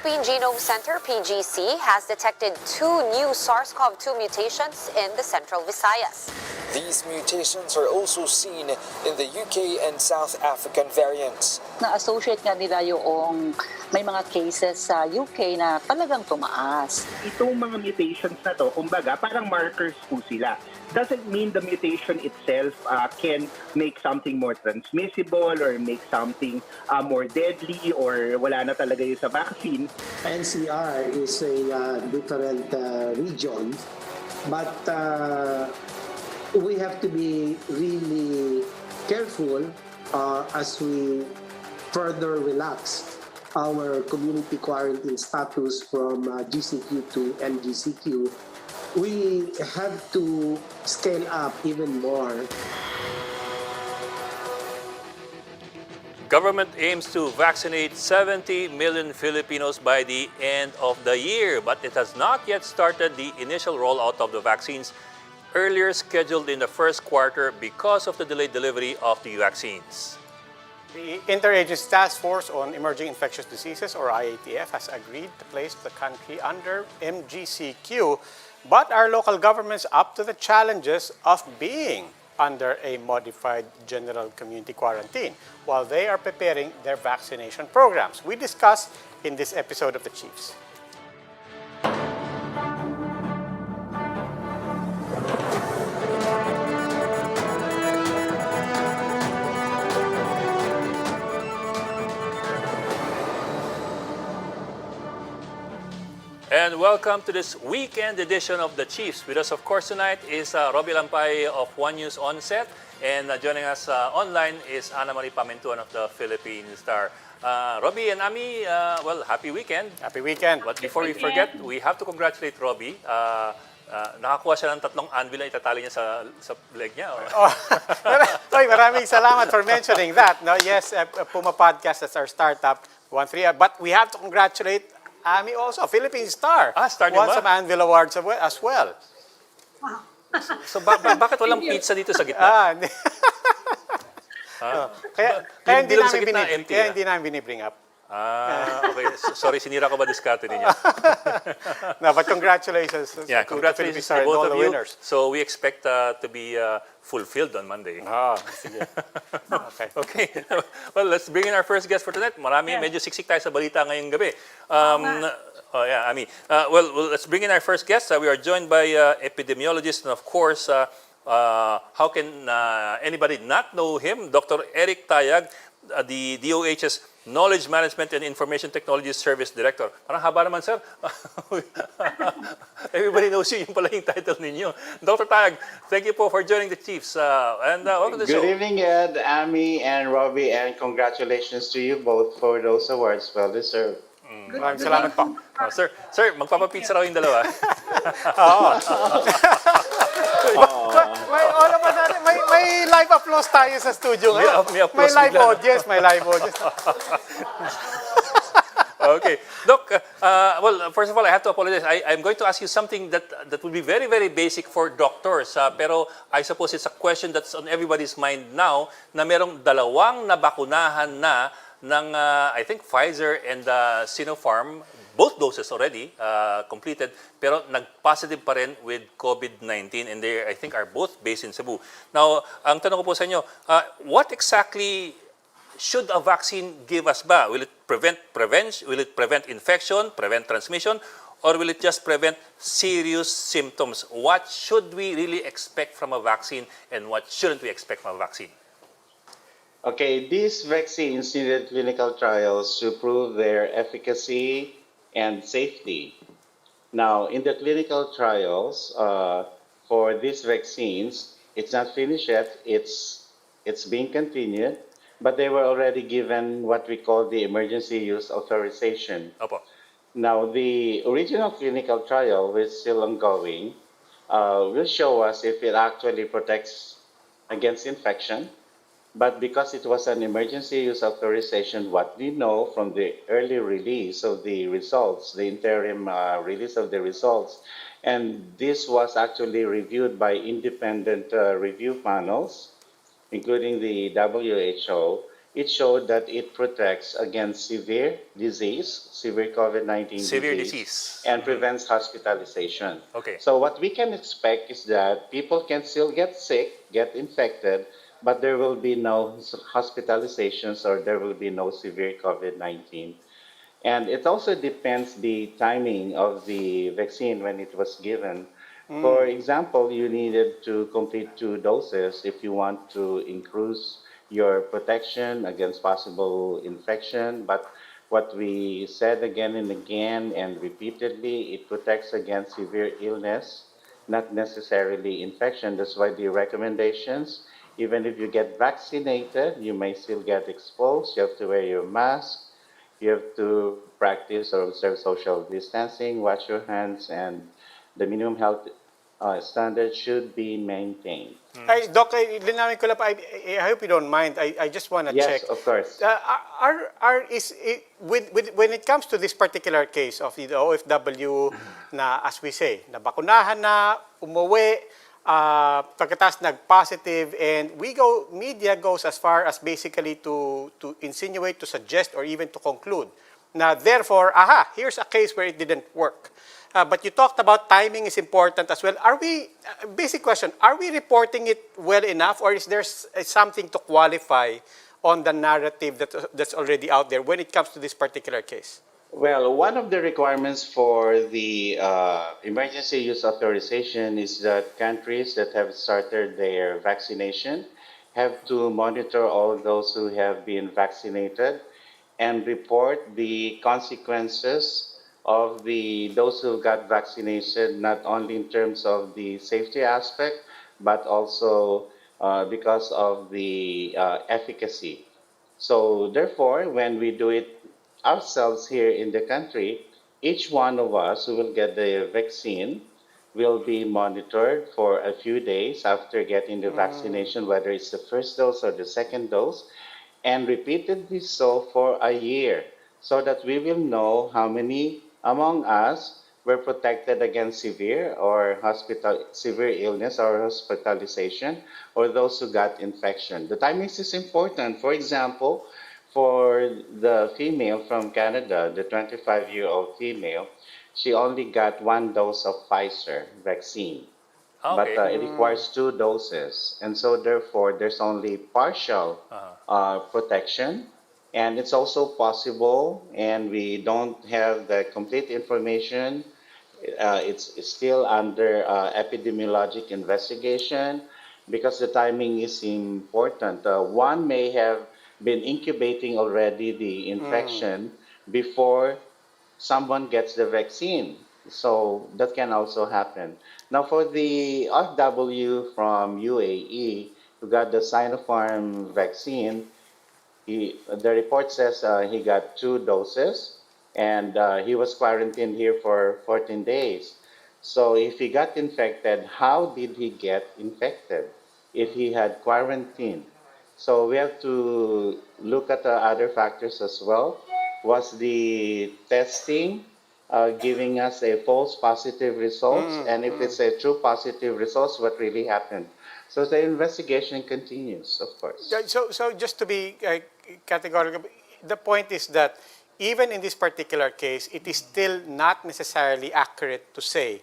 Philippine Genome Center, PGC, has detected 2 new SARS-CoV-2 mutations in the Central Visayas. These mutations are also seen in the UK and South African variants. Na-associate nga nila yung may mga cases sa UK na talagang tumaas. Itong mga mutations na to, kumbaga, parang markers po sila. Doesn't mean the mutation itself can make something more transmissible or make something more deadly or wala na talaga yung sa vaccine. NCR is a different region, but we have to be really careful as we further relax our community quarantine status from GCQ to NGCQ. We have to scale up even more. Government aims to vaccinate 70 million Filipinos by the end of the year, but it has not yet started the initial rollout of the vaccines earlier scheduled in the first quarter because of the delayed delivery of the vaccines. The Interagency Task Force on Emerging Infectious Diseases, or IATF, has agreed to place the country under MGCQ, but are local governments up to the challenges of being under a modified general community quarantine while they are preparing their vaccination programs? We discuss in this episode of The Chiefs. And welcome to this weekend edition of The Chiefs. With us, of course, tonight is Robbie Lampay of One News On Set. And joining us online is Ana Marie Pamentuan of the Philippine Star. Robbie and Ami, well, happy weekend. Happy weekend. But before we forget, we have to congratulate Robbie. Nakakuha siya ng 3 anvil na itatali niya sa leg niya. Oy, maraming salamat for mentioning that. No, yes, Puma Podcast, that's our startup. 1-3. But we have to congratulate Ami also, Philippine Star. Star won din ba? some Anvil Awards as well. So bakit walang pizza dito sa gitna? Kaya hindi namin binibring up. Okay. Sorry, sinira ko ba diskarte ninyo? No, but congratulations. Yeah, congratulations to both of you. Winners. So we expect to be fulfilled on Monday. Sige. Okay. Well, let's bring in our first guest for tonight. Medyo siksik tayo sa balita ngayong gabi. Ami. Well, let's bring in our first guest. We are joined by epidemiologist and of course, how can anybody not know him? Dr. Eric Tayag, the DOH's Knowledge Management and Information Technology Service Director. Parang haba naman, sir. Everybody knows you. Yung pala yung title ninyo. Dr. Tayag, thank you po for joining the Chiefs. Welcome to the show. Good evening, Ed, Ami, and Robbie, and congratulations to you both for those awards. Well deserved. Maraming salamat po. Sir, magpapapizza raw yung dalawa. All of a sudden, may live applause tayo sa studio ngayon. May live audience, Okay. Doc, well, first of all, I have to apologize. I'm going to ask you something that will be very, very basic for doctors. Pero I suppose it's a question that's on everybody's mind now na merong 2 nabakunahan na ng, I think, Pfizer and Sinopharm, both doses already completed, pero nag-positive pa rin with COVID-19, and they, I think, are both based in Cebu. Now, ang tanong ko po sa inyo, what exactly should a vaccine give us ba? Will it prevent infection, prevent transmission, or will it just prevent serious symptoms? What should we really expect from a vaccine, and what shouldn't we expect from a vaccine? Okay, these vaccines needed clinical trials to prove their efficacy and safety. Now, in the clinical trials for these vaccines, it's not finished yet. It's being continued, but they were already given what we call the emergency use authorization. Opo. Now, the original clinical trial, which is still ongoing, will show us if it actually protects against infection. But because it was an emergency use authorization, what we know from the early release of the results, the interim release of the results, and this was actually reviewed by independent review panels, including the WHO, it showed that it protects against severe disease, severe COVID-19 Severe disease, disease. and prevents hospitalization. Okay. So what we can expect is that people can still get sick, get infected, but there will be no hospitalizations or there will be no severe COVID-19. And it also depends the timing of the vaccine when it was given. For example, you needed to complete 2 doses if you want to increase your protection against possible infection. But what we said again and again and repeatedly, it protects against severe illness, not necessarily infection. That's why the recommendations, even if you get vaccinated, you may still get exposed. You have to wear your mask. You have to practice or observe social distancing, wash your hands, and the minimum health standards should be maintained. Ay, Doc, linawin ko lang pa, I hope you don't mind. I just want to check. Yes, of course. When it comes to this particular case of the OFW na, as we say, nabakunahan na, umuwi, pagkatapos nag-positive, and media goes as far as basically to insinuate, to suggest, or even to conclude na therefore, here's a case where it didn't work. But you talked about timing is important as well. Basic question, are we reporting it well enough, or is there something to qualify on the narrative that's already out there when it comes to this particular case? Well, one of the requirements for the emergency use authorization is that countries that have started their vaccination have to monitor all those who have been vaccinated and report the consequences of those who got vaccinated, not only in terms of the safety aspect, but also because of the efficacy. So therefore, when we do it ourselves here in the country, each one of us who will get the vaccine will be monitored for a few days after getting the vaccination, whether it's the first dose or the second dose, and repeatedly so for a year, so that we will know how many among us were protected against severe illness or hospitalization, or those who got infection. The timing is important. For example, for the female from Canada, the 25-year-old female, she only got 1 dose of Pfizer vaccine. Okay. But it requires 2 doses, and so therefore there's only partial protection, and it's also possible, and we don't have the complete information. It's still under epidemiologic investigation because the timing is important. One may have been incubating already the infection before someone gets the vaccine. So that can also happen. Now, for the FW from UAE who got the Sinopharm vaccine, the report says he got 2 doses, and he was quarantined here for 14 days. So if he got infected, how did he get infected if he had quarantined? So we have to look at the other factors as well. Was the testing giving us a false positive results? And if it's a true positive results, what really happened? So the investigation continues, of course. So just to be categorical, the point is that even in this particular case, it is still not necessarily accurate to say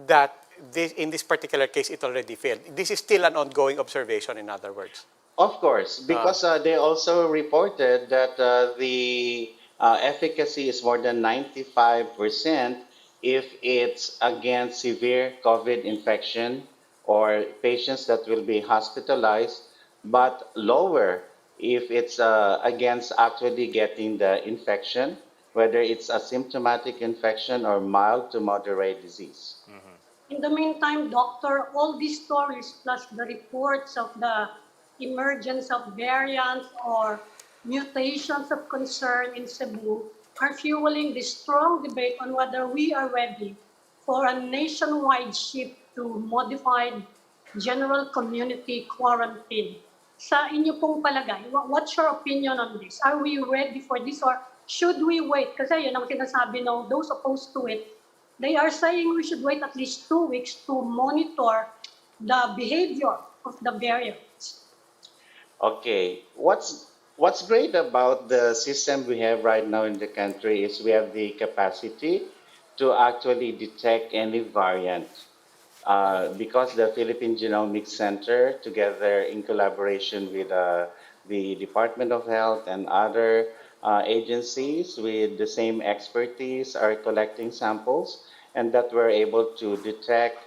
that in this particular case it already failed. This is still an ongoing observation, in other words. Of course, because they also reported that the efficacy is more than 95% if it's against severe COVID infection or patients that will be hospitalized, but lower if it's against actually getting the infection, whether it's a symptomatic infection or mild to moderate disease. In the meantime, doctor, all these stories plus the reports of the emergence of variants or mutations of concern in Cebu are fueling the strong debate on whether we are ready for a nationwide shift to modified general community quarantine. Sa inyo pong palagay, what's your opinion on this? Are we ready for this, or should we wait? Kasi yun ang sinasabi ng those opposed to it. They are saying we should wait at least 2 weeks to monitor the behavior of the variants. Okay, what's What's great about the system we have right now in the country is we have the capacity to actually detect any variant. Because the Philippine Genomics Center, together in collaboration with the Department of Health and other agencies with the same expertise, are collecting samples, and that we're able to detect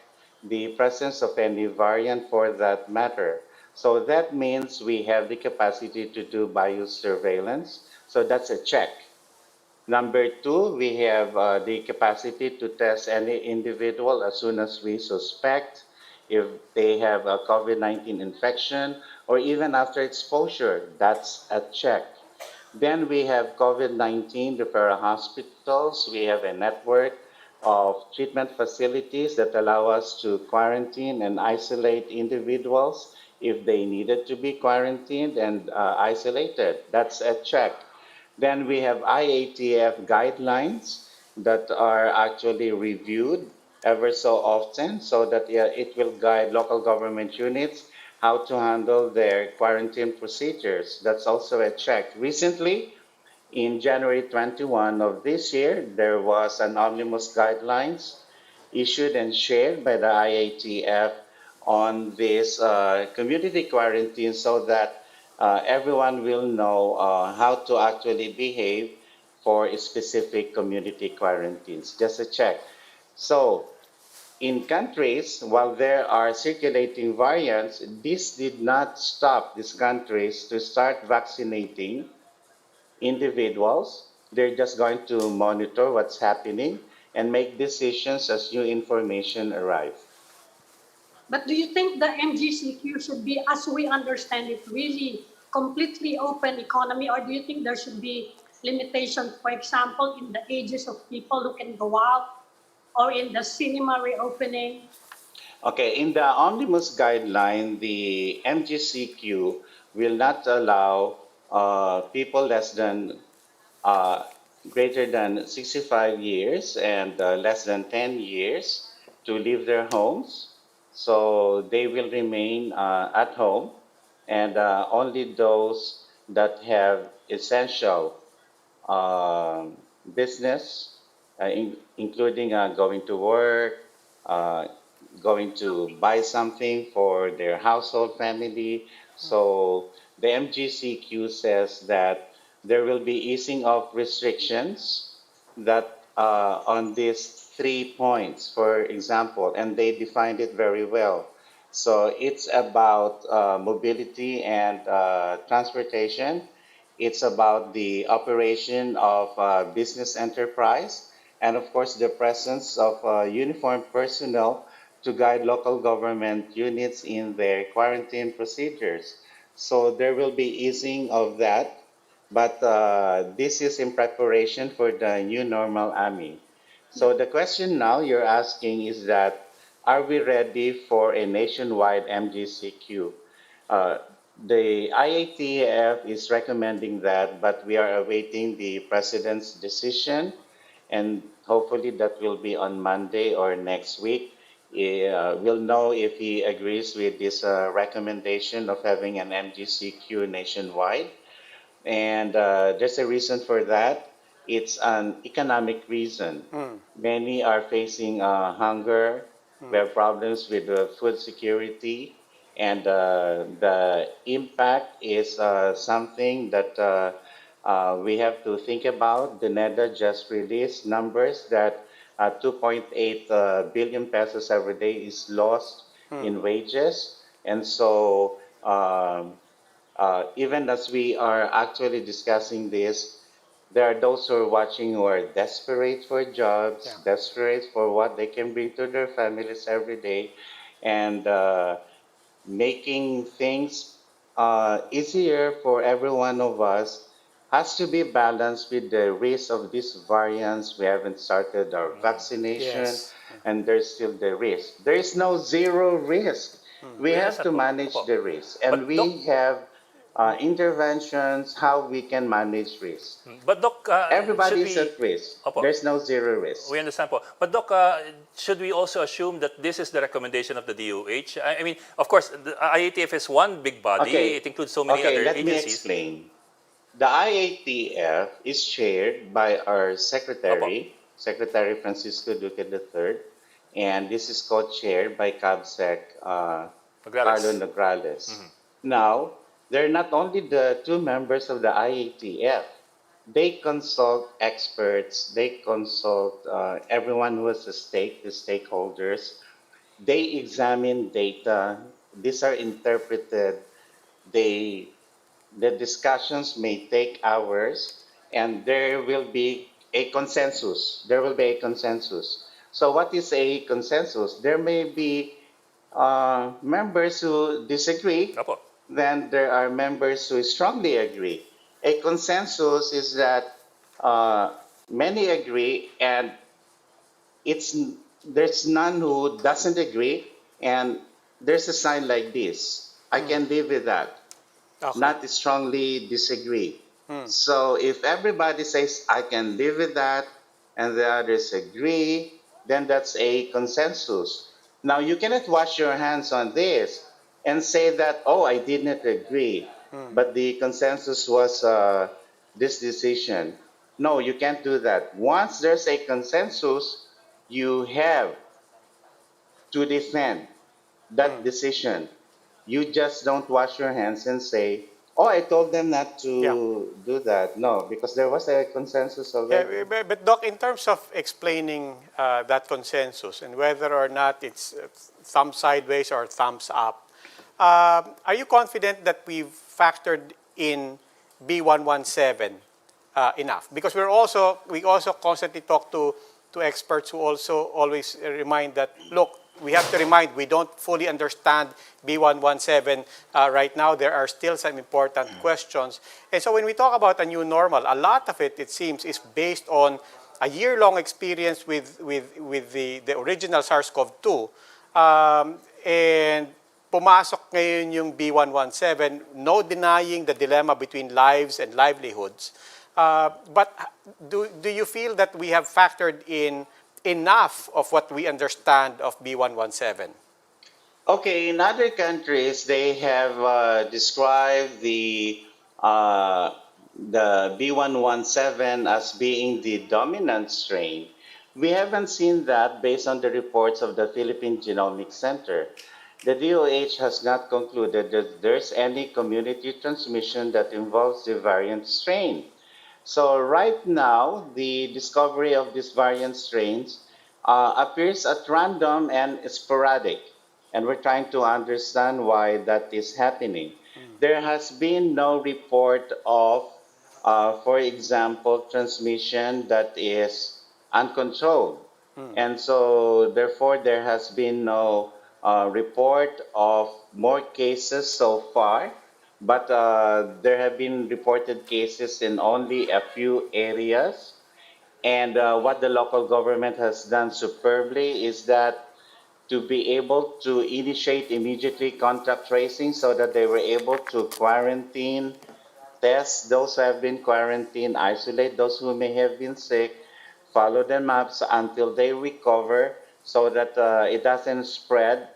the presence of any variant for that matter. So that means we have the capacity to do biosurveillance. So that's a check. Number two, we have the capacity to test any individual as soon as we suspect if they have a COVID-19 infection or even after exposure. That's a check. Then we have COVID-19 referral hospitals. We have a network of treatment facilities that allow us to quarantine and isolate individuals if they needed to be quarantined and isolated. That's a check. Then we have IATF guidelines that are actually reviewed ever so often so that it will guide local government units how to handle their quarantine procedures. That's also a check. Recently, in January 21 of this year, there was an omnibus guidelines issued and shared by the IATF on this community quarantine so that everyone will know how to actually behave for specific community quarantines. Just a check. So in countries, while there are circulating variants, this did not stop these countries to start vaccinating individuals. They're just going to monitor what's happening and make decisions as new information arrives. But do you think the MGCQ should be, as we understand it, really completely open economy, or do you think there should be limitations, for example, in the ages of people who can go out, or in the cinema reopening? Okay, in the omnibus guideline, the MGCQ will not allow people less than uh, greater than 65 years and less than 10 years to leave their homes. So they will remain at home, and only those that have essential business, including going to work, uh, going to buy something for their household family. So the MGCQ says that there will be easing of restrictions that on these 3 points, for example, and they defined it very well. So it's about mobility and transportation. It's about the operation of business enterprise, and of course the presence of uniformed personnel to guide local government units in their quarantine procedures. So there will be easing of that, but this is in preparation for the new normal AMI. So the question now you're asking is that, are we ready for a nationwide MGCQ? Uh, the IATF is recommending that, but we are awaiting the president's decision, and hopefully that will be on Monday or next week. We'll know if he agrees with this recommendation of having an MGCQ nationwide. And there's a reason for that. It's an economic reason. Many are facing hunger. We have problems with food security, and the impact is something that we have to think about. The NEDA just released numbers that 2.8 billion pesos every day is lost in wages, and so. Even as we are actually discussing this, there are those who are watching who are desperate for jobs, desperate for what they can bring to their families every day, and making things easier for every one of us has to be balanced with the risk of these variants. We haven't started our vaccination, Yes. and there's still the risk. There is no zero risk. We have to understand po. manage Opo. the risk, and But Doc, we have interventions how we can manage risk. but Doc, should Everybody is we? at risk. Opo. There's no zero risk. We understand po. But Doc, should we also assume that this is the recommendation of the DOH? I mean, of course, the IATF is one big body. Okay. It includes so many Okay, other let me agencies. explain. the IATF is chaired by our Opo. Secretary Francisco Duque III, and this is co-chaired by CABSEC Carlo Nograles. Nograles. Now, they're not only the two members of the IATF, they consult experts, they consult everyone who has a stake, the stakeholders. They examine data, these are interpreted, they the discussions may take hours, and there will be a consensus. There will be a consensus. So, what is a consensus? There may be members who disagree, Opo. then there are members who strongly agree. A consensus is that many agree, and it's there's none who doesn't agree, and there's a sign like this. I can live with that, Okay. not strongly disagree. So if everybody says, I can live with that, and the others agree, then that's a consensus. Now, you cannot wash your hands on this and say that, oh, I did not agree, but the consensus was this decision. No, you can't do that. Once there's a consensus, you have to defend that decision. You just don't wash your hands and say, oh, I told them not Yeah. to do that. No, because there was a consensus Yeah, already. but Doc, in terms of explaining that consensus and whether or not it's thumb sideways or thumbs up, are you confident that we've factored in B117 enough? Because we also constantly talk to experts who also always remind that, look, we have to remind we don't fully understand B117 right now. There are still some important questions. And so when we talk about a new normal, a lot of it seems, is based on a year-long experience with the original SARS-CoV-2. And pumasok ngayon yung B117, no denying the dilemma between lives and livelihoods. But do you feel that we have factored in enough of what we understand of B117? Okay, in other countries, they have described the B117 as being the dominant strain. We haven't seen that based on the reports of the Philippine Genomics Center. The DOH has not concluded that there's any community transmission that involves the variant strain. So right now, the discovery of these variant strains appears at random and sporadic, and we're trying to understand why that is happening. There has been no report of, for example, transmission that is uncontrolled. And so, therefore, there has been no report of more cases so far, but there have been reported cases in only a few areas. And what the local government has done superbly is that to be able to initiate immediately contact tracing so that they were able to quarantine, test those who have been quarantined, isolate those who may have been sick, follow them up until they recover so that it doesn't spread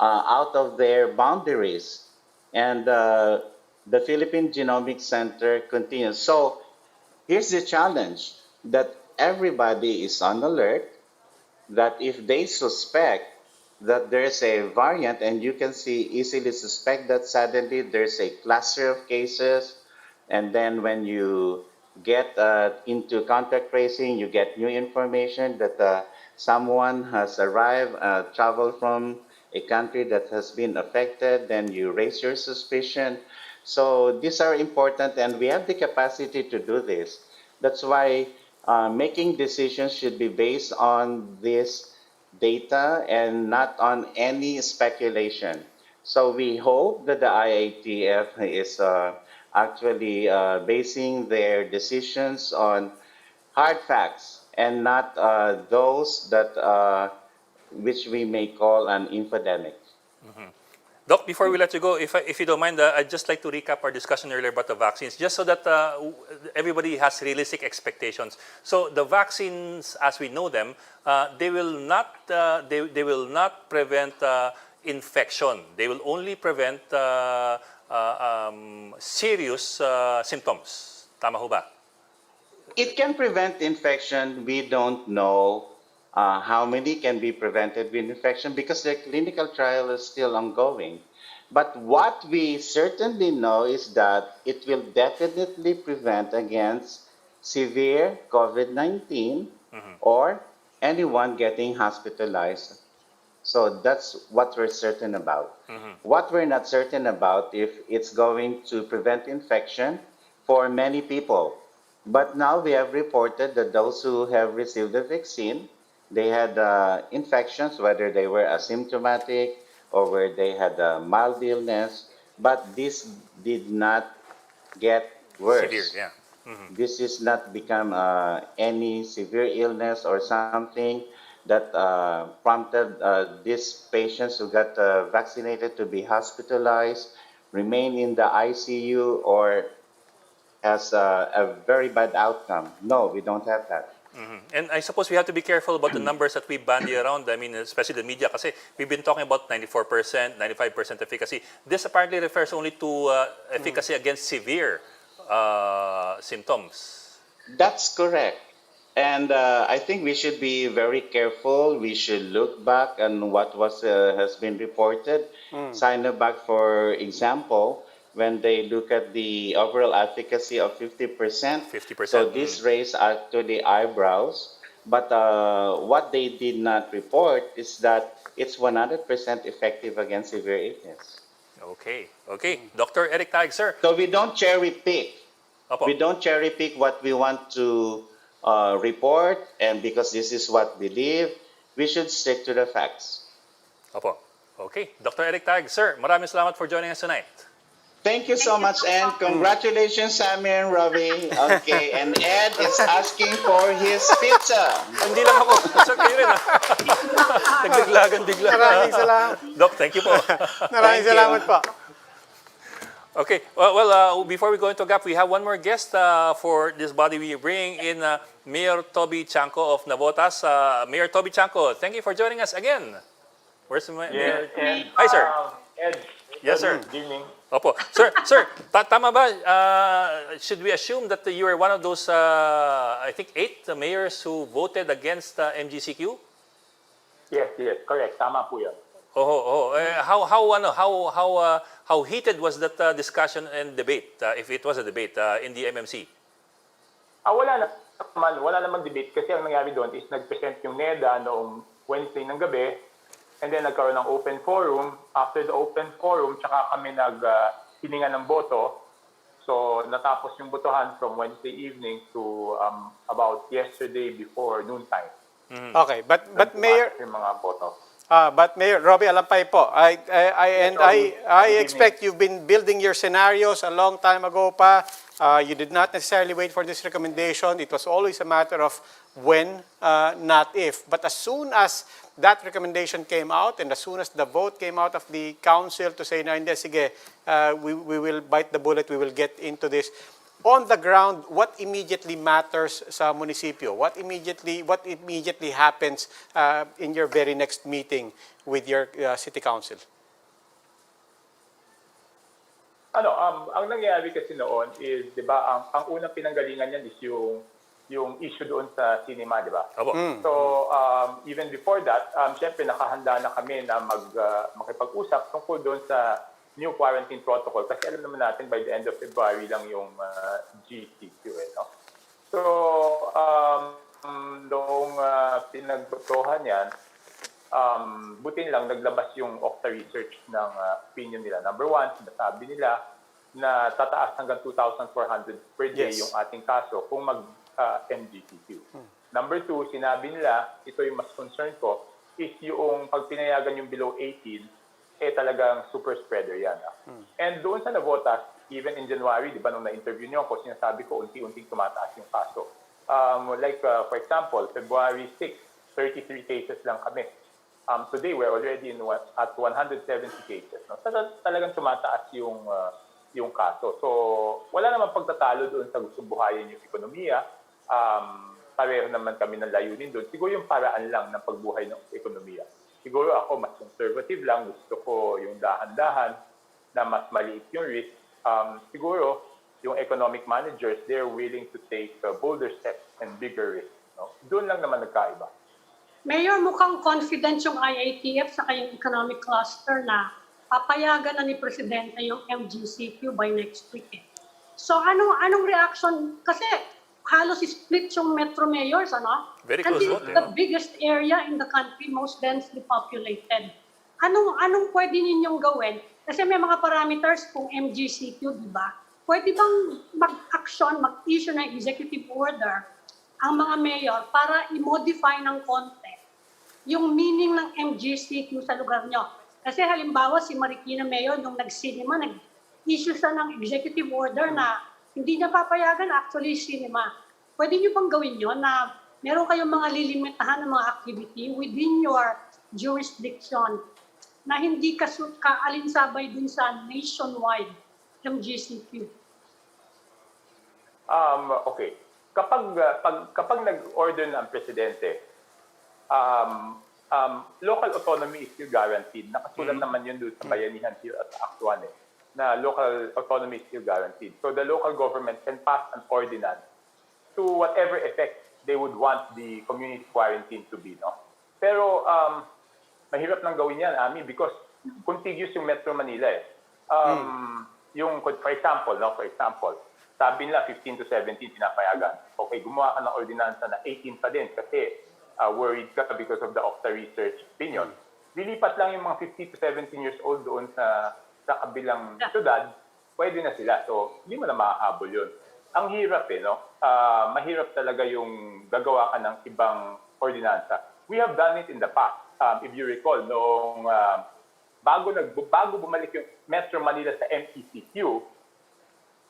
out of their boundaries. And the Philippine Genomics Center continues. So here's the challenge, that everybody is on alert, that if they suspect that there's a variant, and you can easily suspect that suddenly there's a cluster of cases, and then when you get into contact tracing, you get new information that someone has arrived, traveled from a country that has been affected, then you raise your suspicion. So these are important, and we have the capacity to do this. That's why making decisions should be based on this data and not on any speculation. So we hope that the IATF is actually basing their decisions on hard facts and not those that which we may call an infodemic. Doc, before we let you go, if you don't mind, I'd just like to recap our discussion earlier about the vaccines, just so that everybody has realistic expectations. So the vaccines, as we know them, they will not prevent infection. They will only prevent serious symptoms. Tama ho ba? It can prevent infection. We don't know how many can be prevented with infection because the clinical trial is still ongoing. But what we certainly know is that it will definitely prevent against severe COVID-19 or anyone getting hospitalized. So that's what we're certain about. What we're not certain about if it's going to prevent infection for many people. But now we have reported that those who have received the vaccine, they had infections, whether they were asymptomatic or where they had a mild illness, but this did not get Severe, worse. yeah. This is not become any severe illness or something that prompted these patients who got vaccinated to be hospitalized, remain in the ICU, or has a very bad outcome. No, we don't have that. And I suppose we have to be careful about the numbers that we bandy around. I mean, especially the media, kasi we've been talking about 94%, 95% efficacy. This apparently refers only to efficacy against severe symptoms. That's correct. And I think we should be very careful. We should look back on what has been reported. Sinovac, for example, when they look at the overall efficacy of 50%, 50%. so this raised actually eyebrows. But what they did not report is that it's 100% effective against severe illness. Okay, okay. Dr. Eric Tayag, sir. So we don't cherry pick. Opo. We don't cherry pick what we want to report, and because this is what we believe, we should stick to the facts. Opo. Okay. Dr. Eric Tayag, sir, maraming salamat for joining us tonight. Thank you so much, and congratulations, Samir and Ravi. Okay, and Ed is asking for his pizza. Hindi lang ako. Sir, kayo rin, ha? Nagdaglagan bigla. Maraming salamat. Doc, thank you po. Maraming Thank you. salamat po. Okay. Before we go into GAP, we have one more guest for this body. We bring in Mayor Toby Tiangco of Navotas. Mayor Toby Tiangco, thank you for joining us again. Where's the Mayor? Hi, sir. Ed. Yes, sir. Good evening. Opo. Sir, tama ba? Should we assume that you are one of those, I think, 8 mayors who voted against MGCQ? Yes, correct. Tama po yan. How heated was that discussion and debate, if it was a debate, in the MMC? Wala naman debate kasi ang nangyari doon is nag-present yung NEDA noong Wednesday ng gabi and then nagkaroon ng open forum. After the open forum, tsaka kami hininga ng boto. So natapos yung botohan from Wednesday evening to about yesterday before noontime. Okay, but Mayor, Yung mga boto. but Mayor Robbie Alampay po, I expect you've been building your scenarios a long time ago pa. You did not necessarily wait for this recommendation. It was always a matter of when, not if. But as soon as that recommendation came out and as soon as the vote came out of the council to say, na hindi, sige, we will bite the bullet, we will get into this. On the ground, what immediately matters sa munisipyo? What immediately happens in your very next meeting with your city council? Ang nangyayari kasi noon is, di ba, ang unang pinanggalingan niyan is yung issue doon sa cinema, di ba? So, even before that, syempre nakahanda na kami na makipag-usap tungkol doon sa new quarantine protocol kasi alam naman natin by the end of February lang yung GCQ, no? So, noong pinagbotohan yan, butin lang naglabas yung Okta research ng opinion nila. Number 1, sinasabi nila na tataas hanggang 2,400 per day yung ating kaso kung mag-MGCQ. Number 2, sinabi nila, ito yung mas concern ko, is yung pag pinayagan yung below 18, talagang super spreader yan. And doon sa Navotas, even in January, di ba, nung na-interview niyo ako, sinasabi ko, unti-unting tumataas yung kaso. For example, February 6, 33 cases lang kami. Today, we're already at 170 cases. No? Talagang tumataas yung kaso. So, wala naman pagtatalo doon sa gustong buhayin yung ekonomiya. Pareho naman kami ng layunin doon. Siguro yung paraan lang ng pagbuhay ng ekonomiya. Siguro ako mas conservative lang. Gusto ko yung dahan-dahan na mas maliit yung risk. Siguro, yung economic managers, they're willing to take bolder steps and bigger risks. No? Doon lang naman nagkaiba. Mayor, mukhang confident yung IATF sa kayong economic cluster na papayagan na ni Presidente yung MGCQ by next week. So anong reaction? Kasi halos split yung metro mayors, ano? Very And close this vote, is the biggest area in the country, most densely populated. Anong pwede ninyong gawin? Kasi may mga parameters kung MGCQ, di ba? Pwede bang mag-action, mag-issue ng executive order ang mga mayor para i-modify ng konti yung meaning ng MGCQ sa lugar nyo? Kasi halimbawa si Marikina Mayor nung nag-cinema, nag-issue siya ng executive order na hindi niya papayagan actually cinema. Pwede niyo bang gawin yun na meron kayong mga lilimitahan ng mga activity within your jurisdiction na hindi kaalinsabay dun sa nationwide MGCQ? Okay. Kapag nag-order na ang presidente, local autonomy is still guaranteed. Nakasulat naman yun doon sa Bayanihan Hill at Act 1 na local autonomy is still guaranteed. So the local government can pass an ordinance to whatever effect they would want the community quarantine to be. No? Pero mahirap nang gawin yan, Ami, because contiguous yung Metro Manila. Yung, for example, sabi nila 15 to 17 pinapayagan. Okay, gumawa ka ng ordinansa na 18 pa din kasi worried ka because of the Octa research opinion. Lilipat lang yung mga 50 to 17 years old doon sa kabilang syudad, pwede na sila. So, hindi mo na makahabol yun. Ang hirap no? Mahirap talaga yung gagawa ka ng ibang ordinansa. We have done it in the past. If you recall, noong bago bumalik yung Metro Manila sa MECQ,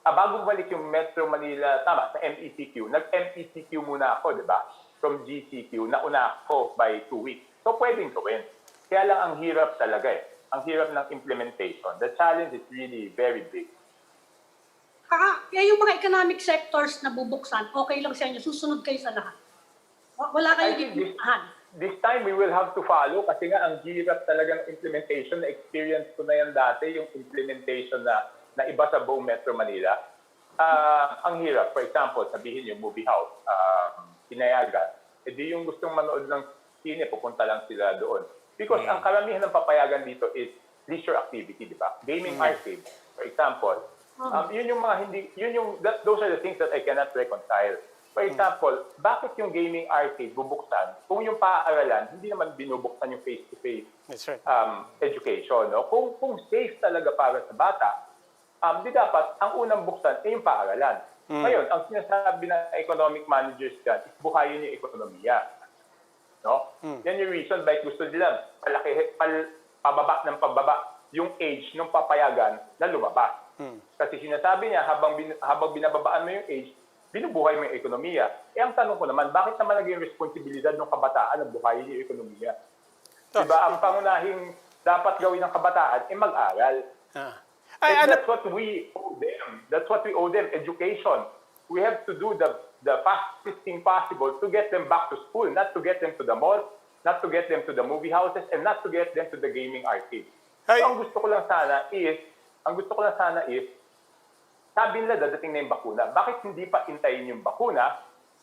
bago bumalik yung Metro Manila, sa MECQ, nag-MECQ muna ako, di ba? From GCQ, nauna ako by 2 weeks. So, pwedeng gawin. Kaya lang ang hirap talaga Ang hirap ng implementation. The challenge is really very big. Kaya yung mga economic sectors na bubuksan, okay lang sa inyo, susunod kayo sa lahat. Wala kayong limitahan. This time, we will have to follow kasi nga ang hirap talaga ng implementation. Na-experience ko na yan dati, yung implementation na iba sa buong Metro Manila. Ang hirap. For example, sabihin yung movie house, pinayagan. Di yung gustong manood ng sine, pupunta lang sila doon. Because ang karamihan ng papayagan dito is leisure activity, di ba? Gaming arcade, for example. Yun yung mga those are the things that I cannot reconcile. For example, bakit yung gaming arcade bubuksan kung yung paaralan hindi naman binubuksan yung face-to-face education, no? Kung safe talaga para sa bata, di dapat ang unang buksan ay yung paaralan. Ngayon, ang sinasabi ng economic managers dyan is buhayin yung ekonomiya. No? Yan yung reason bakit gusto nila pababa yung age ng papayagan na lumabas. Kasi sinasabi niya, habang binababaan mo yung age, binubuhay mo yung ekonomiya. Ang tanong ko naman, bakit naman naging responsibilidad ng kabataan na buhayin yung ekonomiya? Diba, ang pangunahing dapat gawin ng kabataan ay mag-aral. That's what we owe them. That's what we owe them, education. We have to do the fastest thing possible to get them back to school, not to get them to the mall, not to get them to the movie houses, and not to get them to the gaming arcade. So ang gusto ko lang sana is, sabi nila dadating na yung bakuna. Bakit hindi pa intayin yung bakuna?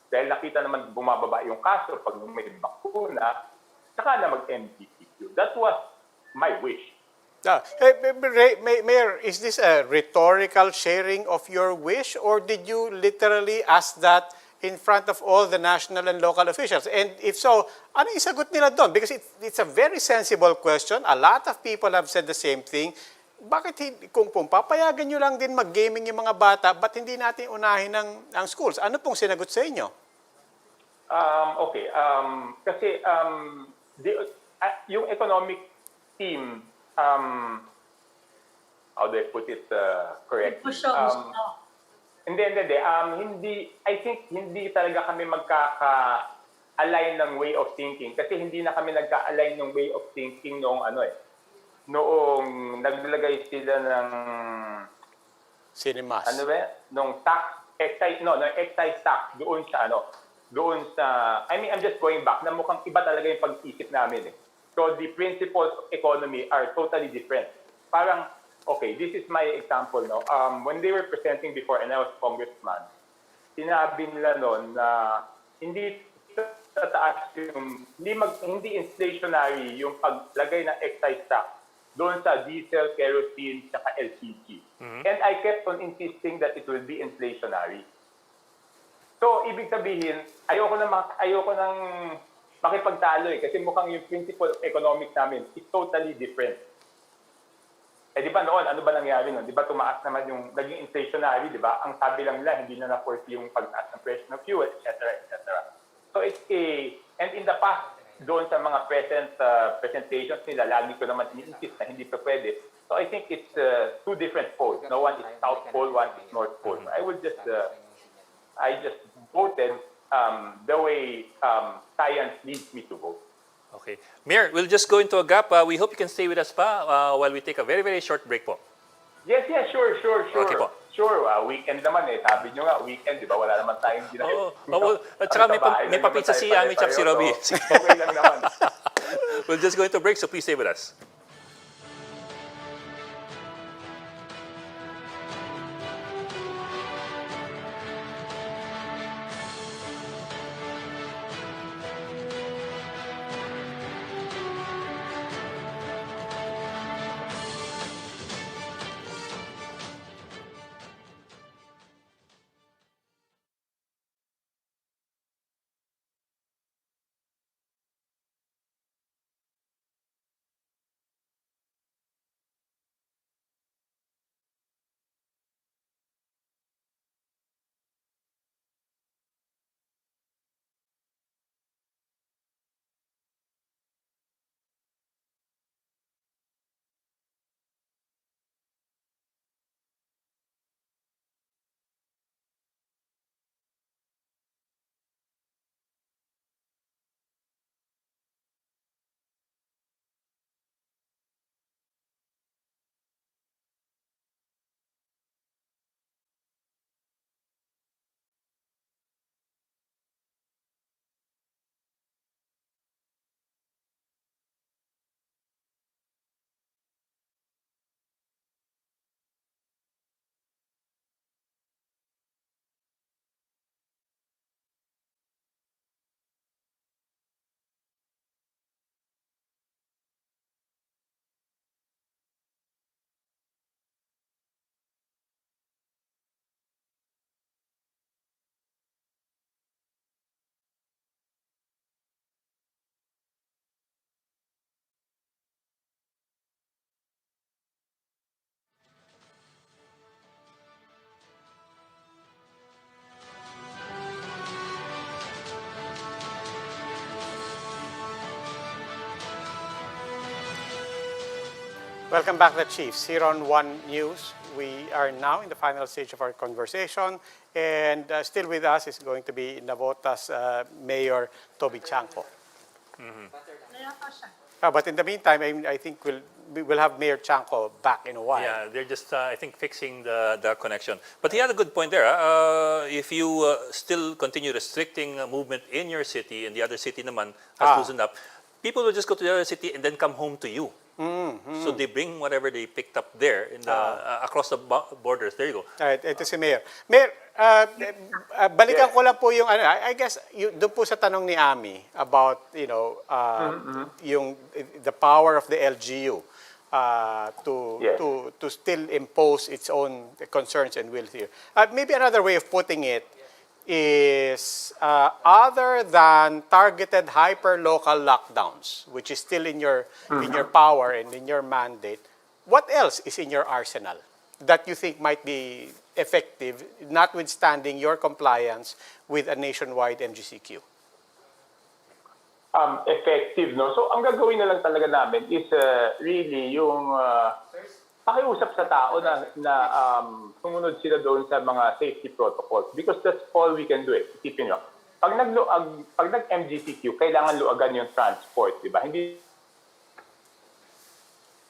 Dahil nakita naman bumababa yung kaso pag may bakuna, saka na mag-MCQ. That was my wish. Mayor, is this a rhetorical sharing of your wish or did you literally ask that in front of all the national and local officials? And if so, ano yung sagot nila doon? Because it's a very sensible question. A lot of people have said the same thing. Bakit kung papayagan nyo lang din mag-gaming yung mga bata, ba't hindi natin unahin ang schools? Ano pong sinagot sa inyo? Okay. Kasi yung economic team, how do I put it correctly? Hindi, I think hindi talaga kami magkaka-align ng way of thinking kasi hindi na kami nagka-align ng way of thinking noong noong naglagay sila ng cinemas. Nung excise tax doon sa I mean, I'm just going back na mukhang iba talaga yung pag-isip namin So the principles of economy are totally different. Parang okay, this is my example, no? When they were presenting before and I was congressman, sinabi nila noon na hindi tataas yung, hindi inflationary yung paglagay ng excise tax doon sa diesel, kerosene, saka LPG. And I kept on insisting that it will be inflationary. So, ibig sabihin, ayoko nang makipagtalo kasi mukhang yung principle of economics namin is totally different. Eh di ba noon, ano ba nangyari noon? Di ba tumaas naman yung naging inflationary, di ba? Ang sabi lang nila, hindi na na-foresee yung pagtaas ng presyo ng fuel, etc., etc. So it's and in the past, doon sa mga presentations nila, lagi ko naman ini-insist na hindi pa pwede. So I think it's two different poles. No, one is South Pole, one is North Pole. I just voted the way science leads me to vote. Okay. Mayor, we'll just go into a gap. We hope you can stay with us pa while we take a very, very short break po. Yes, sure. Okay po. Sure, weekend naman eh. Sabi nyo nga, weekend, di ba? Wala naman tayong ginagawa. Oo. At saka may papizza si Ami at si Robby. Okay lang naman. We'll just go into break, so please stay with us. Welcome back to the Chiefs. Here on One News, we are now in the final stage of our conversation, and still with us is going to be Navotas Mayor Toby Tiangco. But in the meantime, I think we'll have Mayor Tiangco back in a while. Yeah, they're just, I think, fixing the connection. But he had a good point there. If you still continue restricting movement in your city and the other city naman has loosened up, people will just go to the other city and then come home to you. So they bring whatever they picked up there in the across the borders. There you go. Alright, ito si Mayor. Mayor, balikan ko lang po yung ano, I guess doon po sa tanong ni Ami about, yung the power of the LGU to still impose its own concerns and will here. Maybe another way of putting it is other than targeted hyper-local lockdowns, which is still in your power and in your mandate, what else is in your arsenal that you think might be effective, notwithstanding your compliance with a nationwide MGCQ? Effective, no? So, ang gagawin na lang talaga namin is really yung pakiusap sa tao na sumunod sila doon sa mga safety protocols because that's all we can do. Isipin nyo, pag nag-MGCQ, kailangan luagan yung transport, di ba? Hindi.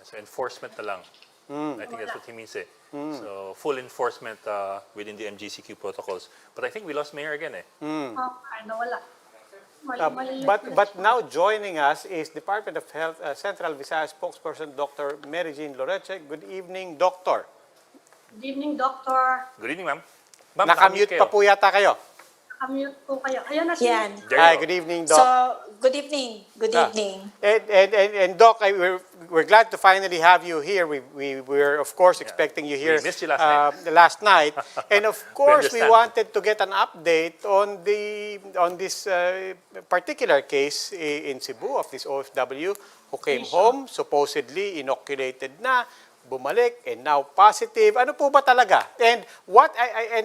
So enforcement na lang. I think that's what he means. So full enforcement within the MGCQ protocols. But I think we lost Mayor again. Nawala. But now joining us is Department of Health Central Visayas spokesperson Dr. Jean Loreche. Good evening, Doctor. Good evening, Doctor. Good evening, ma'am. Ma'am, Nakamute pa po yata kayo. Nakamute po kayo. Ayan na siya. Yan. Hi, good evening, Doc. So, good evening. Good evening. And Doc, we're glad to finally have you here. We were, of course, expecting you here We missed you last last night. And of course, we understand. wanted to get an update on this particular case in Cebu of this OFW who came home, supposedly inoculated na, bumalik, and now positive. Ano po ba talaga? And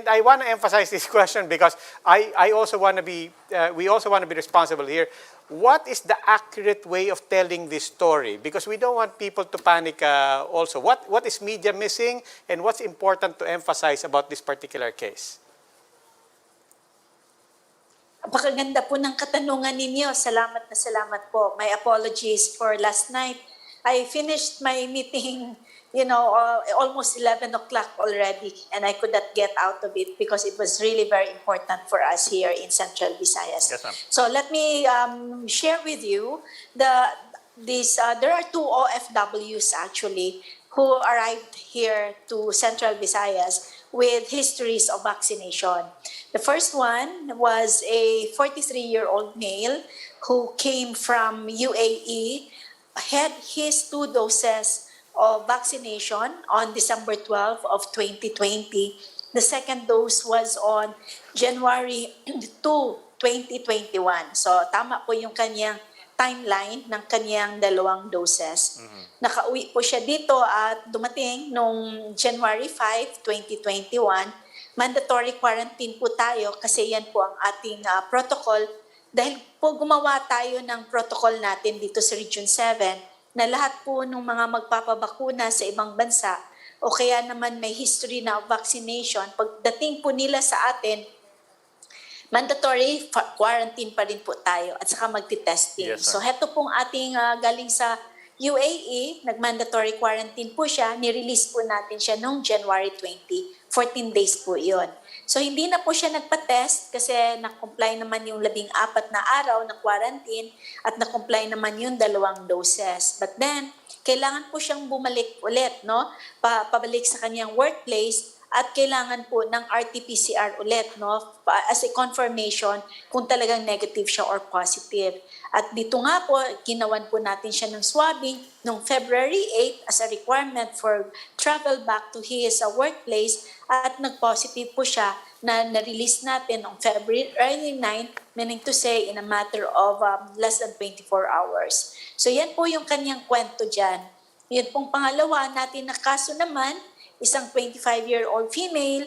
I want to emphasize this question because I also want to be we also want to be responsible here. What is the accurate way of telling this story? Because we don't want people to panic also. What is media missing and what's important to emphasize about this particular case? Napakaganda po ng katanungan ninyo. Salamat na salamat po. My apologies for last night. I finished my meeting, almost 11 o'clock already, and I could not get out of it because it was really very important for us here in Central Visayas. Yes, ma'am. So let me share with you there are two OFWs actually who arrived here to Central Visayas with histories of vaccination. The first one was a 43-year-old male who came from UAE, had his 2 doses of vaccination on December 12 of 2020. The second dose was on January 2, 2021. So tama po yung kanyang timeline ng kanyang 2 doses. Nakauwi po siya dito at dumating noong January 5, 2021. Mandatory quarantine po tayo kasi yan po ang ating protocol. Dahil po gumawa tayo ng protocol natin dito sa Region 7 na lahat po ng mga magpapabakuna sa ibang bansa o kaya naman may history na vaccination, pagdating po nila sa atin, mandatory quarantine pa rin po tayo at saka magti-testing. Yes, so heto pong ating galing sa UAE, nag-mandatory quarantine po siya, nirelease po natin siya noong January 20, 14 days po yon. So hindi na po siya nagpa-test kasi na-comply naman yung 14 na araw na quarantine at na-comply naman yung 2 doses. But then, kailangan po siyang bumalik ulit, no? Pabalik sa kanyang workplace at kailangan po ng RT-PCR ulit, no? As a confirmation kung talagang negative siya or positive. At dito nga po, ginawan po natin siya ng swabbing noong February 8 as a requirement for travel back to his workplace at nag-positive po siya na na-release natin noong February 9, meaning to say in a matter of less than 24 hours. So yan po yung kanyang kwento dyan. Yun pong pangalawa natin na kaso naman, isang 25-year-old female,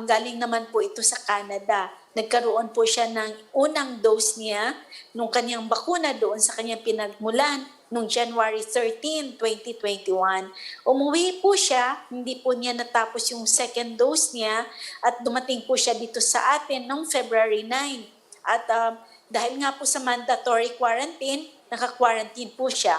galing naman po ito sa Canada. Nagkaroon po siya ng unang dose niya nung kanyang bakuna doon sa kanyang pinagmulan noong January 13, 2021. Umuwi po siya, hindi po niya natapos yung second dose niya at dumating po siya dito sa atin noong February 9. At dahil nga po sa mandatory quarantine, naka-quarantine po siya.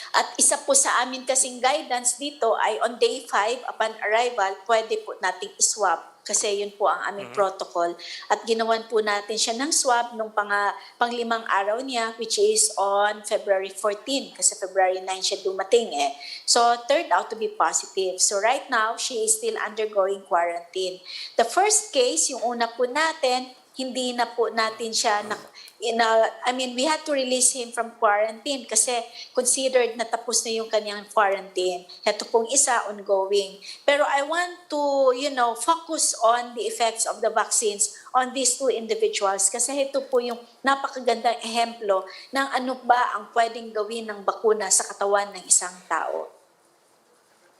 At isa po sa amin kasing guidance dito ay on day 5 upon arrival, pwede po nating iswab kasi yun po ang aming protocol. At ginawan po natin siya ng swab nung pang-5 araw niya, which is on February 14 kasi February 9 siya dumating eh. So turned out to be positive. So right now, she is still undergoing quarantine. The first case, yung una po natin, hindi na po natin siya we had to release him from quarantine kasi considered na tapos na yung kanyang quarantine. Ito pong isa ongoing. Pero I want to, focus on the effects of the vaccines on these 2 individuals kasi ito po yung napakagandang ehemplo ng ano ba ang pwedeng gawin ng bakuna sa katawan ng isang tao.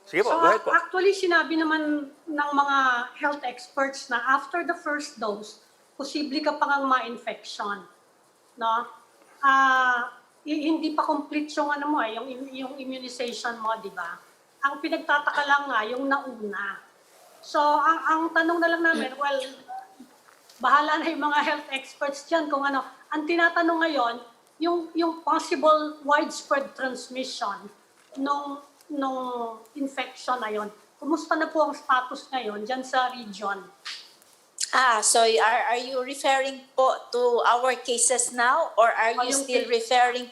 Sige po, So go ahead po. actually, sinabi naman ng mga health experts na after the first dose, posible ka pang ma-infection. No? Hindi pa complete yung yung immunization mo, di ba? Ang pinagtataka lang nga yung nauna. So ang tanong na lang namin, well, bahala na yung mga health experts diyan kung ano. Ang tinatanong ngayon, yung possible widespread transmission nung infection na yon. Kumusta na po ang status ngayon diyan sa region? So are you referring po to our cases now, or are you yung still case-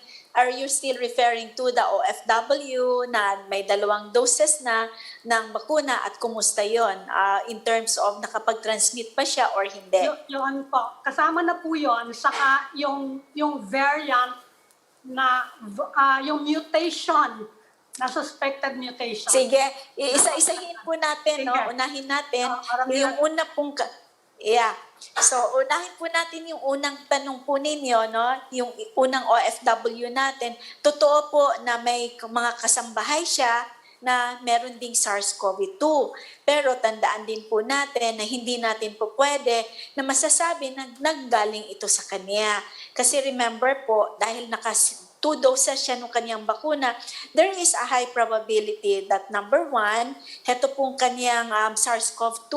referring to the OFW na may 2 doses na ng bakuna at kumusta 'yon in terms of nakapag-transmit pa siya or hindi? Yun po. Kasama na po yun. Saka yung variant na yung mutation, na suspected mutation. Sige, isa-isahin po natin, no? Sige. Unahin natin Marami yung una pong So, unahin po natin yung unang tanong po ninyo, no? Yung unang OFW natin. Totoo po na may mga kasambahay siya na meron ding SARS-CoV-2. Pero tandaan din po natin na hindi natin po pwede na masasabi na nanggaling ito sa kanya. Kasi remember po, dahil 2 doses siya ng kanyang bakuna, there is a high probability that number 1, heto pong kanyang SARS-CoV-2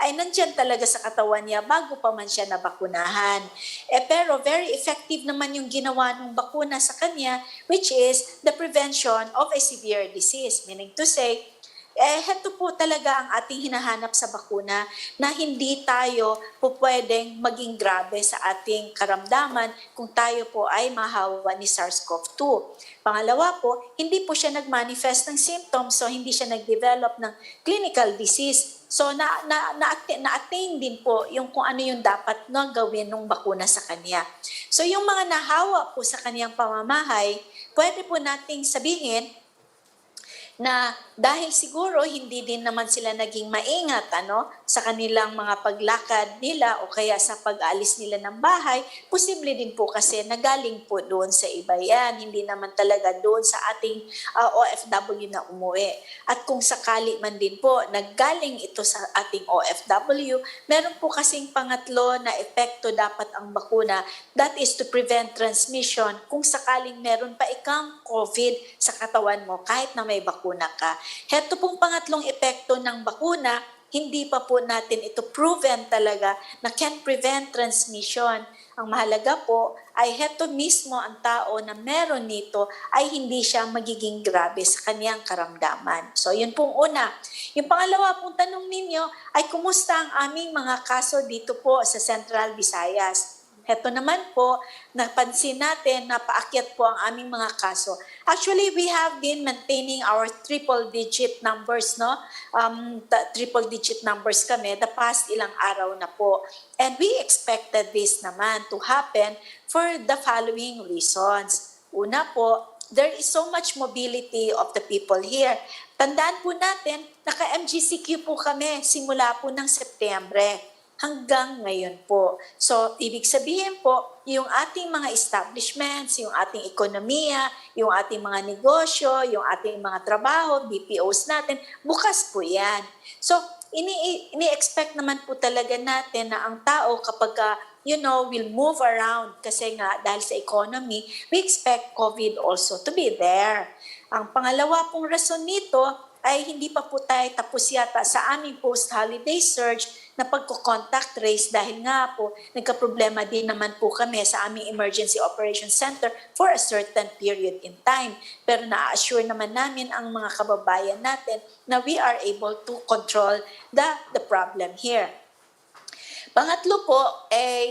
ay nandyan talaga sa katawan niya bago pa man siya nabakunahan. Pero very effective naman yung ginawa ng bakuna sa kanya, which is the prevention of a severe disease. Meaning to say, heto po talaga ang ating hinahanap sa bakuna na hindi tayo po pwedeng maging grabe sa ating karamdaman kung tayo po ay mahawa ni SARS-CoV-2. Pangalawa po, hindi po siya nag-manifest ng symptoms, so hindi siya nag-develop ng clinical disease. So na-attain din po yung kung ano yung dapat na gawin ng bakuna sa kanya. So yung mga nahawa po sa kanyang pamamahay, pwede po nating sabihin na dahil siguro hindi din naman sila naging maingat sa kanilang mga paglakad nila o kaya sa pag-alis nila ng bahay, posible din po kasi nagaling po doon sa iba yan, hindi naman talaga doon sa ating OFW na umuwi. At kung sakali man din po naggaling ito sa ating OFW, meron po kasing pangatlo na epekto dapat ang bakuna, that is to prevent transmission kung sakaling meron pa ikang COVID sa katawan mo kahit na may bakuna ka. Heto pong pangatlong epekto ng bakuna, hindi pa po natin ito proven talaga na can prevent transmission. Ang mahalaga po ay heto mismo ang tao na meron nito ay hindi siya magiging grabe sa kanyang karamdaman. So yun pong una. Yung pangalawa pong tanong ninyo ay kumusta ang aming mga kaso dito po sa Central Visayas. Heto naman po, napansin natin na paakyat po ang aming mga kaso. Actually, we have been maintaining our triple-digit numbers, no? Triple-digit numbers kami the past ilang araw na po. And we expected this naman to happen for the following reasons. Una po, there is so much mobility of the people here. Tandaan po natin, naka-MGCQ po kami simula po ng Setyembre hanggang ngayon po. So, ibig sabihin po, yung ating mga establishments, yung ating ekonomiya, yung ating mga negosyo, yung ating mga trabaho, BPOs natin, bukas po yan. So, ini-expect naman po talaga natin na ang tao kapag will move around kasi nga dahil sa economy, we expect COVID also to be there. Ang pangalawa pong rason nito ay hindi pa po tayo tapos yata sa aming post-holiday surge na pagko-contact trace dahil nga po nagka-problema din naman po kami sa aming Emergency Operations Center for a certain period in time. Pero na-assure naman namin ang mga kababayan natin na we are able to control the problem here. Pangatlo po,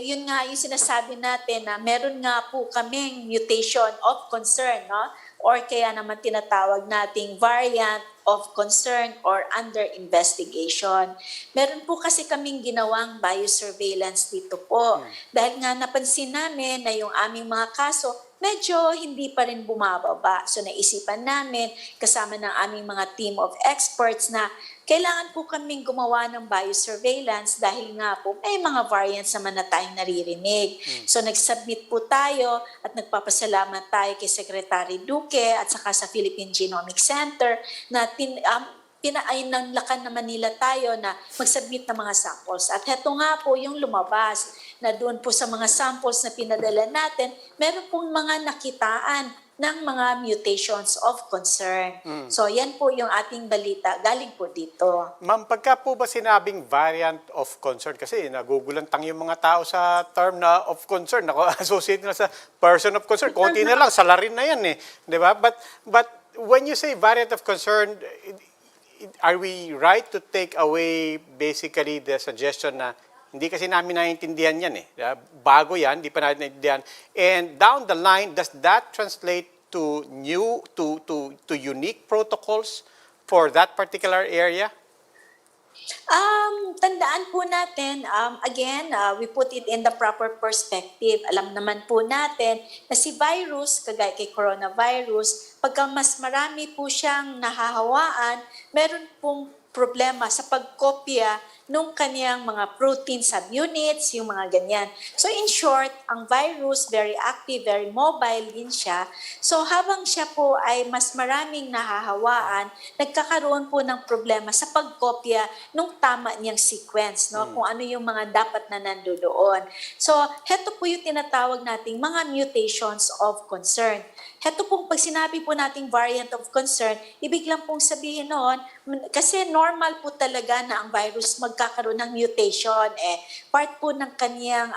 yun nga yung sinasabi natin na meron nga po kaming mutation of concern, no? Or kaya naman tinatawag nating variant of concern or under investigation. Meron po kasi kaming ginawang biosurveillance dito po. Dahil nga napansin namin na yung aming mga kaso, medyo hindi pa rin bumababa. So naisipan namin, kasama ng aming mga team of experts na kailangan po kaming gumawa ng biosurveillance dahil nga po may mga variants naman na tayong naririnig. So nag-submit po tayo at nagpapasalamat tayo kay Secretary Duque at saka sa Philippine Genomic Center na pinailanlakan naman nila tayo na mag-submit ng mga samples. At heto nga po yung lumabas na doon po sa mga samples na pinadala natin, meron pong mga nakitaan ng mga mutations of concern. So yan po yung ating balita, galing po dito. Ma'am, pagka po ba sinabing variant of concern, kasi nagugulantang yung mga tao sa term na of concern, associate na sa person of concern, konti na lang, salarin na yan di ba? But when you say variant of concern, are we right to take away basically the suggestion na Hindi kasi namin naiintindihan yan eh. Bago yan, hindi pa natin naiintindihan. And down the line, does that translate to unique protocols for that particular area? Tandaan po natin, again, we put it in the proper perspective. Alam naman po natin na si virus, kagaya kay coronavirus, pagka mas marami po siyang nahahawaan, meron pong problema sa pagkopya nung kaniyang mga protein subunits, yung mga ganyan. So in short, ang virus, very active, very mobile din siya. So habang siya po ay mas maraming nahahawaan, nagkakaroon po ng problema sa pagkopya nung tama niyang sequence, no? Kung ano yung mga dapat na nandoon. So, heto po yung tinatawag nating mga mutations of concern. Heto pong pag sinabi po nating variant of concern, ibig lang pong sabihin noon, kasi normal po talaga na ang virus magkakaroon ng mutation. Part po ng kaniyang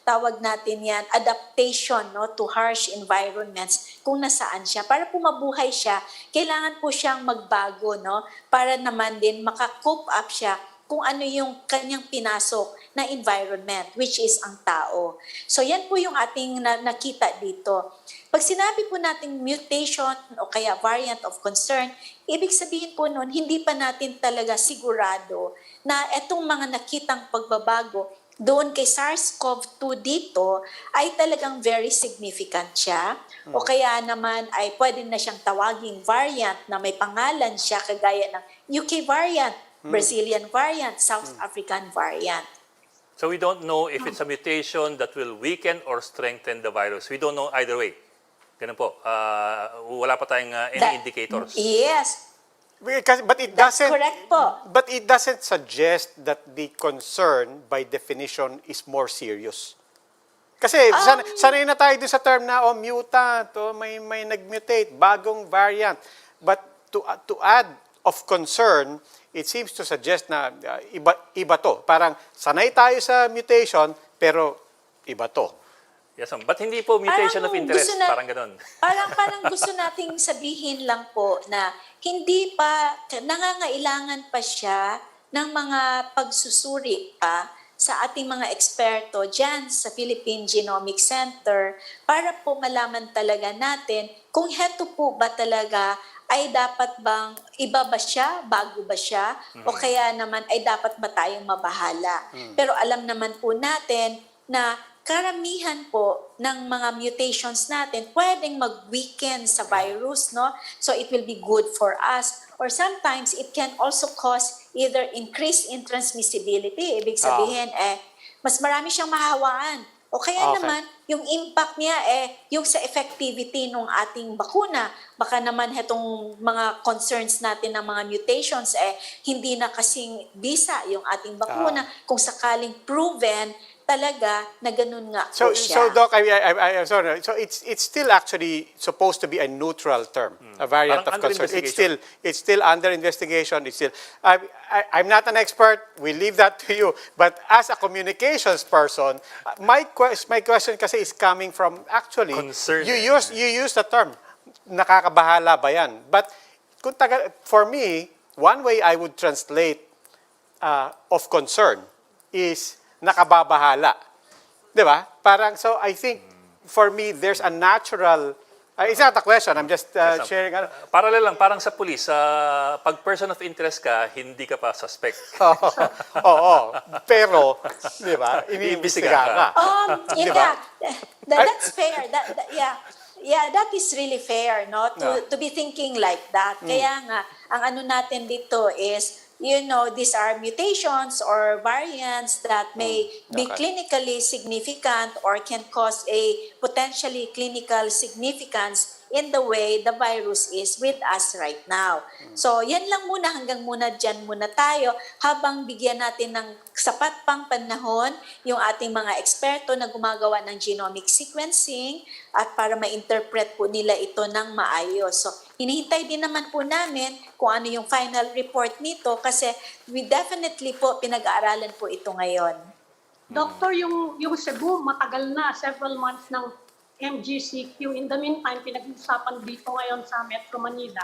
tawag natin yan, adaptation, no, to harsh environments kung nasaan siya. Para po mabuhay siya, kailangan po siyang magbago, no, para naman din maka-cope up siya kung ano yung kanyang pinasok na environment, which is ang tao. So yan po yung ating nakita dito. Pag sinabi po nating mutation o kaya variant of concern, ibig sabihin po nun, hindi pa natin talaga sigurado na etong mga nakitang pagbabago doon kay SARS-CoV-2 dito ay talagang very significant siya. O kaya naman ay pwede na siyang tawaging variant na may pangalan siya kagaya ng UK variant, Brazilian variant, South African variant. So we don't know if it's a mutation that will weaken or strengthen the virus. We don't know either way. Ganun po. Wala pa tayong any indicators. Yes. But it That's doesn't. correct po. But it doesn't suggest that the concern, by definition, is more serious. Kasi sanay na tayo dun sa term na mutant, may nag-mutate, bagong variant. But to add of concern, it seems to suggest na iba to. Parang sanay tayo sa mutation, pero iba to. Yes, but hindi po mutation of interest, parang ganun. Parang gusto nating sabihin lang po na hindi pa, nangangailangan pa siya ng mga pagsusuri pa sa ating mga eksperto dyan sa Philippine Genomic Center para po malaman talaga natin kung heto po ba talaga ay dapat bang iba ba siya, bago ba siya, o kaya naman ay dapat ba tayong mabahala. Pero alam naman po natin na karamihan po ng mga mutations natin pwedeng mag-weaken sa virus, no? So it will be good for us. Or sometimes it can also cause either increase in transmissibility. Ibig sabihin, mas marami siyang mahawaan. O kaya naman, yung impact niya yung sa effectivity ng ating bakuna. Baka naman itong mga concerns natin ng mga mutations, hindi na kasing bisa yung ating bakuna. Kung sakaling proven, talaga na ganun nga po siya. So Doc, I'm sorry. So it's still actually supposed to be a neutral term, a variant of concern. It's still under investigation. It's still. I'm not an expert. We leave that to you. But as a communications person, my question kasi is coming from actually concern. You use the term nakakabahala ba yan? But for me, one way I would translate of concern is nakababahala. Di ba? Parang, so I think, for me, there's a natural, it's not a question, I'm just sharing. Parallel lang, parang sa police, pag person of interest ka, hindi ka pa suspect. Oo. Pero, di ba, iniimbestiga ka. Yeah, that's fair. Yeah, that is really fair, no? To be thinking like that. Kaya nga, ang ano natin dito is, these are mutations or variants that may be clinically significant or can cause a potentially clinical significance in the way the virus is with us right now. So, yan lang muna, hanggang dyan muna tayo habang bigyan natin ng sapat pang panahon yung ating mga eksperto na gumagawa ng genomic sequencing at para ma-interpret po nila ito ng maayos. So, hinihintay din naman po namin kung ano yung final report nito kasi we definitely po pinag-aaralan po ito ngayon. Doctor, yung Cebu, matagal na, several months ng MGCQ. In the meantime, pinag-usapan dito ngayon sa Metro Manila.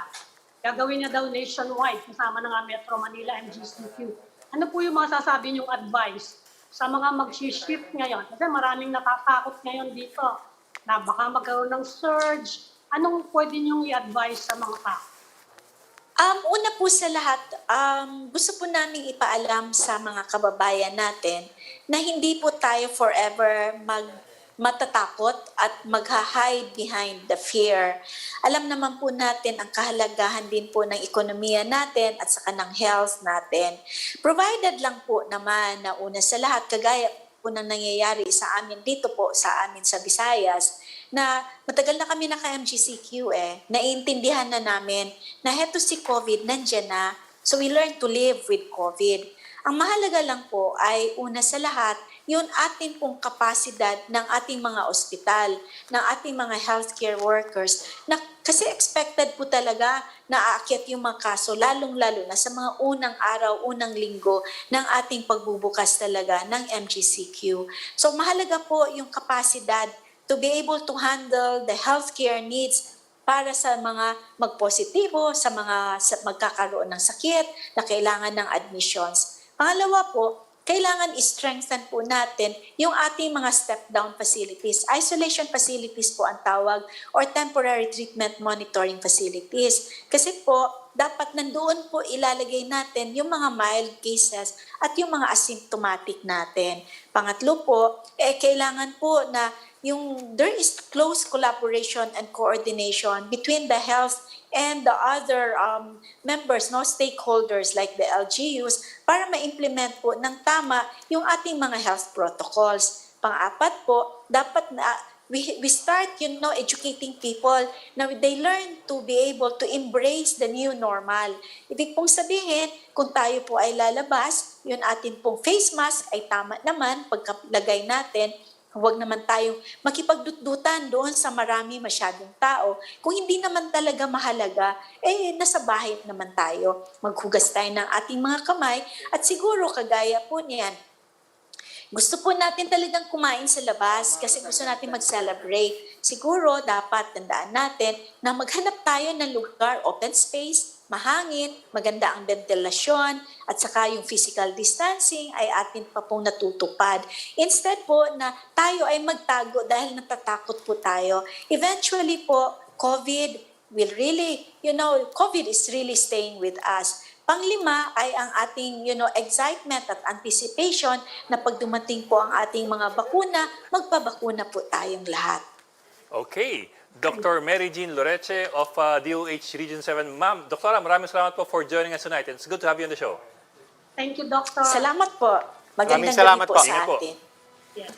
Gagawin niya daw nationwide, kasama na nga Metro Manila, MGCQ. Ano po yung masasabi niyong advice sa mga mag-shift ngayon? Kasi maraming natatakot ngayon dito na baka magkaroon ng surge. Anong pwede niyong i-advise sa mga tao? Una po sa lahat, gusto po namin ipaalam sa mga kababayan natin na hindi po tayo forever matatakot at magha-hide behind the fear. Alam naman po natin ang kahalagahan din po ng ekonomiya natin at saka ng health natin. Provided lang po naman na una sa lahat, kagaya po nang nangyayari sa amin dito po, sa amin sa Visayas, na matagal na kami naka-MGCQ naiintindihan na namin na heto si COVID, nandyan na. So we learn to live with COVID. Ang mahalaga lang po ay una sa lahat, yun ating pong kapasidad ng ating mga ospital, ng ating mga healthcare workers, na kasi expected po talaga na aakyat yung mga kaso, lalong-lalo na sa mga unang araw, unang linggo ng ating pagbubukas talaga ng MGCQ. So mahalaga po yung kapasidad to be able to handle the healthcare needs para sa mga magpositibo, sa mga magkakaroon ng sakit na kailangan ng admissions. Pangalawa po, kailangan i-strengthen po natin yung ating mga step-down facilities. Isolation facilities po ang tawag or temporary treatment monitoring facilities. Kasi po, dapat nandoon po ilalagay natin yung mga mild cases at yung mga asymptomatic natin. Pangatlo po, kailangan po na there is close collaboration and coordination between the health and the other members, stakeholders like the LGUs para ma-implement po ng tama yung ating mga health protocols. Pang-apat po, dapat na we start, educating people na they learn to be able to embrace the new normal. Ibig pong sabihin, kung tayo po ay lalabas, yun atin pong face mask ay tama naman pagkalagay natin. Huwag naman tayong makipagdutdutan doon sa marami masyadong tao. Kung hindi naman talaga mahalaga, nasa bahay naman tayo. Maghugas tayo ng ating mga kamay at siguro kagaya po niyan, gusto po natin talagang kumain sa labas kasi gusto natin mag-celebrate. Siguro dapat tandaan natin na maghanap tayo ng lugar, open space, mahangin, maganda ang ventilasyon, at saka yung physical distancing ay atin pa pong natutupad. Instead po na tayo ay magtago dahil natatakot po tayo. Eventually po, COVID is really staying with us. Panglima ay ang ating excitement at anticipation na pag dumating po ang ating mga bakuna, magpabakuna po tayong lahat. Okay. Dr. Mary Jean Loreche of DOH Region VII. Ma'am, Doktora, maraming salamat po for joining us tonight. It's good to have you on the show. Thank you, Doctor. Salamat po. Magandang salamat gabi po po. sa atin. Yes.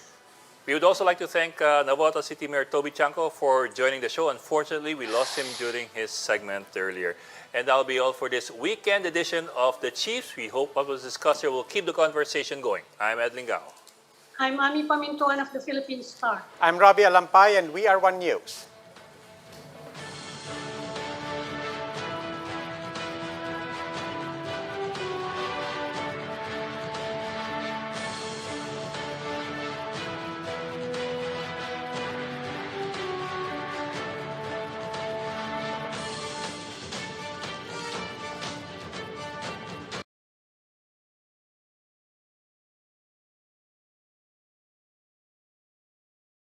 We would also like to thank Navotas City Mayor Toby Tiangco for joining the show. Unfortunately, we lost him during his segment earlier. And that'll be all for this weekend edition of The Chiefs. We hope what was discussed here will keep the conversation going. I'm Ed Lingao. I'm Ami Pamintuan of the Philippine Star. I'm Robbie Alampay, and we are One News.